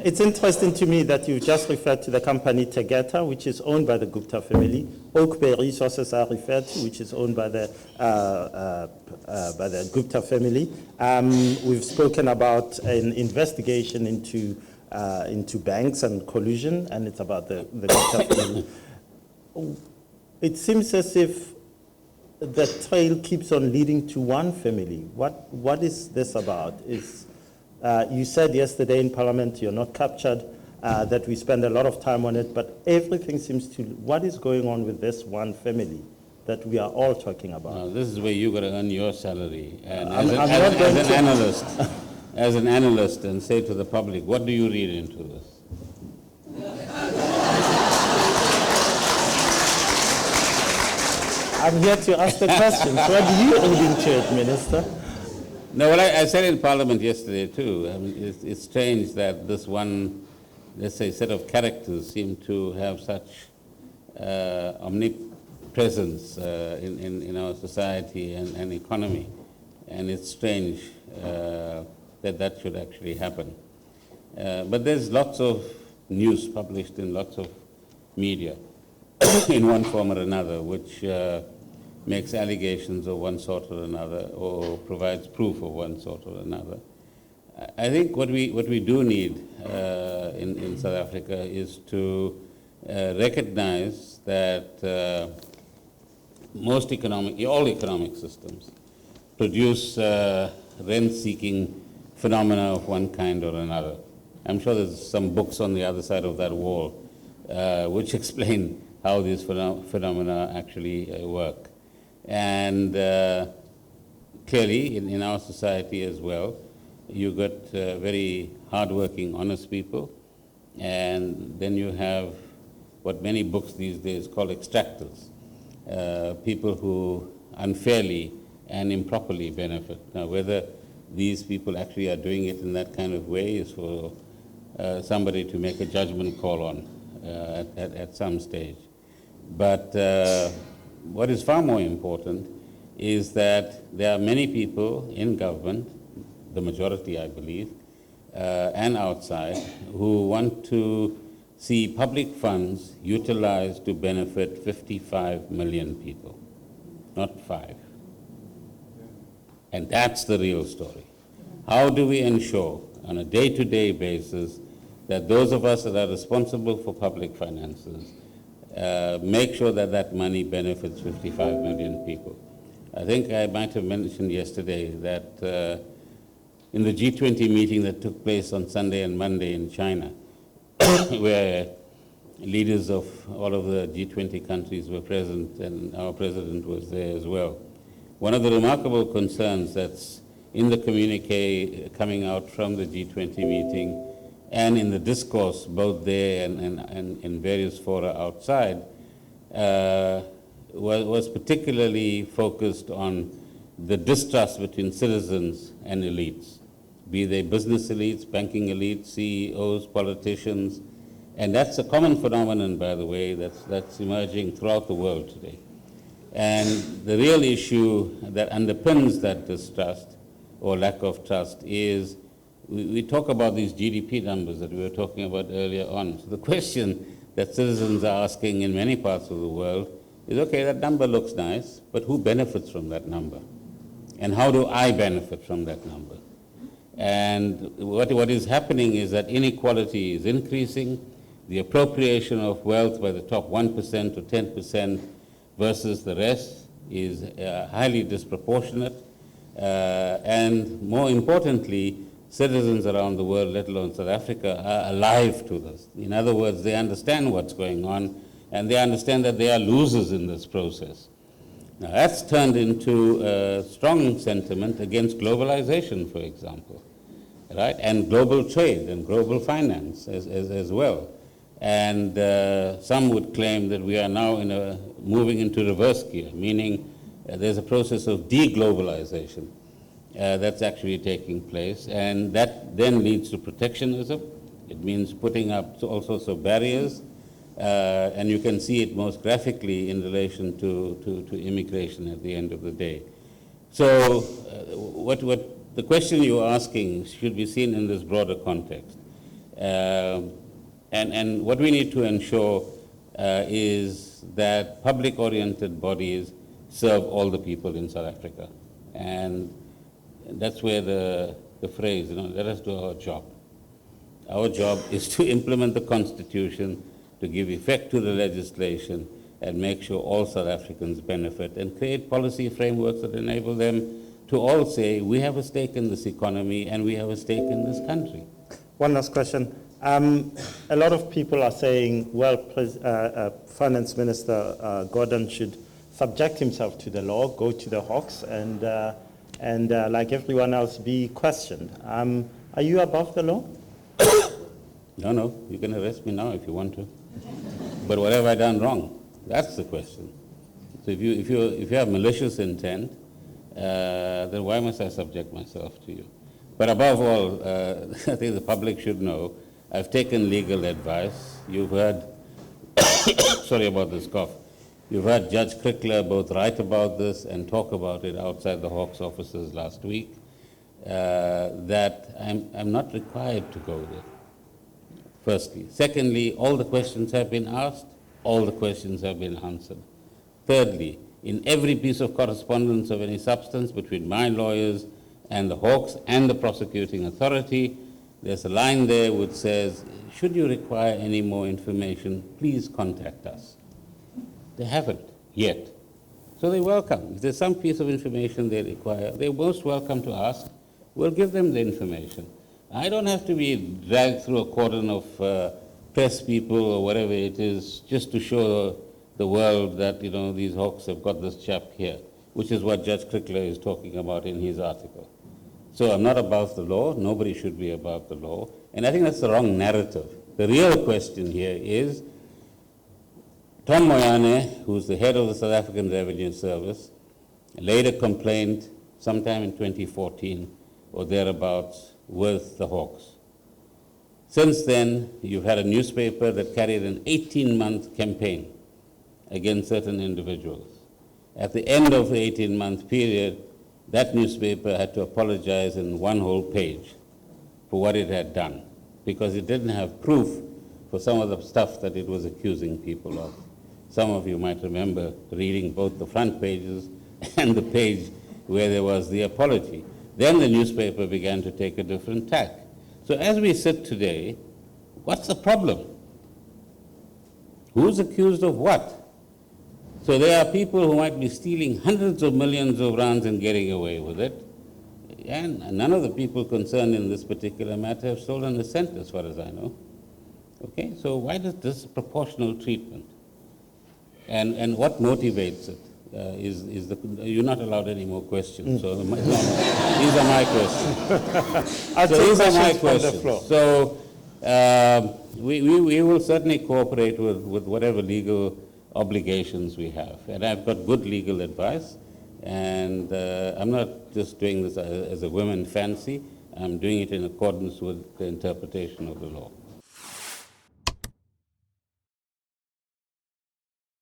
It's interesting to me that you just referred to the company Tegeta, which is owned by the Gupta family. Oak Bay Resources are referred to, which is owned by the Gupta family. We've spoken about an investigation into banks and collusion, and it's about the Gupta family. It seems as if the trail keeps on leading to one family. What is this about? You said yesterday in Parliament you're not captured, that we spend a lot of time on it, but everything seems to, what is going on with this one family that we are all talking about? Now, this is where you've got to earn your salary. And as an analyst, and say to the public, what do you read into this? I'm here to ask the questions. What do you read into it, Minister? No, well, I said in Parliament yesterday too, I mean, it's strange that this one, let's say, set of characters seem to have such omnipresence in our society and economy. And it's strange that should actually happen. But there's lots of news published in lots of media in one form or another, which makes allegations of one sort or another, or provides proof of one sort or another. I think what we do need in South Africa is to recognize that all economic systems produce rent-seeking phenomena of one kind or another. I'm sure there's some books on the other side of that wall which explain how these phenomena actually work. And clearly, in our society as well, you got very hardworking, honest people, and then you have what many books these days call extractors, people who unfairly and improperly benefit. Now, whether these people actually are doing it in that kind of way is for somebody to make a judgment call on at some stage. But what is far more important is that there are many people in government, the majority I believe, and outside, who want to see public funds utilized to benefit 55 million people, not 5. And that's the real story. How do we ensure on a day-to-day basis that those of us that are responsible for public finances make sure that that money benefits 55 million people? I think I might have mentioned yesterday that in the G20 meeting that took place on Sunday and Monday in China, where leaders of all of the G20 countries were present and our president was there as well, one of the remarkable concerns that's in the communique coming out from the G20 meeting and in the discourse both there and in various fora outside was particularly focused on the distrust between citizens and elites, be they business elites, banking elites, CEOs, politicians. And that's a common phenomenon, by the way, that's emerging throughout the world today. And the real issue that underpins that distrust or lack of trust is we talk about these GDP numbers that we were talking about earlier on. So the question that citizens are asking in many parts of the world is, okay, that number looks nice, but who benefits from that number? And how do I benefit from that number? And what is happening is that inequality is increasing. The appropriation of wealth by the top 1% to 10% versus the rest is highly disproportionate. And more importantly, citizens around the world, let alone South Africa, are alive to this. In other words, they understand what's going on, and they understand that they are losers in this process. Now, that's turned into a strong sentiment against globalization, for example, right? And global trade and global finance as well. And some would claim that we are now moving into reverse gear, meaning there's a process of deglobalization that's actually taking place, and that then leads to protectionism. It means putting up all sorts of barriers, and you can see it most graphically in relation to immigration at the end of the day. So what the question you're asking should be seen in this broader context. And what we need to ensure is that public-oriented bodies serve all the people in South Africa. And that's where the phrase, let us do our job. Our job is to implement the Constitution, to give effect to the legislation, and make sure all South Africans benefit, and create policy frameworks that enable them to all say, we have a stake in this economy and we have a stake in this country. One last question. A lot of people are saying, well, Finance Minister Gordhan should subject himself to the law, go to the Hawks, and like everyone else, be questioned. Are you above the law? No, you can arrest me now if you want to. But what have I done wrong? That's the question. So if you have malicious intent, then why must I subject myself to you? But above all, I think the public should know, I've taken legal advice. You've heard, sorry about this cough, you've heard Judge Crickler both write about this and talk about it outside the Hawks offices last week, that I'm not required to go there, firstly. Secondly, all the questions have been asked, all the questions have been answered. Thirdly, in every piece of correspondence of any substance between my lawyers and the Hawks and the prosecuting authority, there's a line there which says, should you require any more information, please contact us. They haven't yet. So they're welcome. If there's some piece of information they require, they're most welcome to ask. We'll give them the information. I don't have to be dragged through a cordon of press people or whatever it is just to show the world that, these Hawks have got this chap here, which is what Judge Crickler is talking about in his article. So I'm not above the law. Nobody should be above the law. And I think that's the wrong narrative. The real question here is, Tom Moyane, who's the head of the South African Revenue Service, laid a complaint sometime in 2014 or thereabouts with the Hawks. Since then, you've had a newspaper that carried an 18-month campaign against certain individuals. At the end of the 18-month period, that newspaper had to apologize in one whole page for what it had done, because it didn't have proof for some of the stuff that it was accusing people of. Some of you might remember reading both the front pages and the page where there was the apology. Then the newspaper began to take a different tack. So as we sit today, what's the problem? Who's accused of what? So there are people who might be stealing hundreds of millions of rands and getting away with it, and none of the people concerned in this particular matter have stolen a cent as far as I know. Okay, so why does this proportional treatment? And what motivates it? You're not allowed any more questions, so these are my questions. These are my questions. So we will certainly cooperate with whatever legal obligations we have. And I've got good legal advice, and I'm not just doing this as a women fancy, I'm doing it in accordance with the interpretation of the law.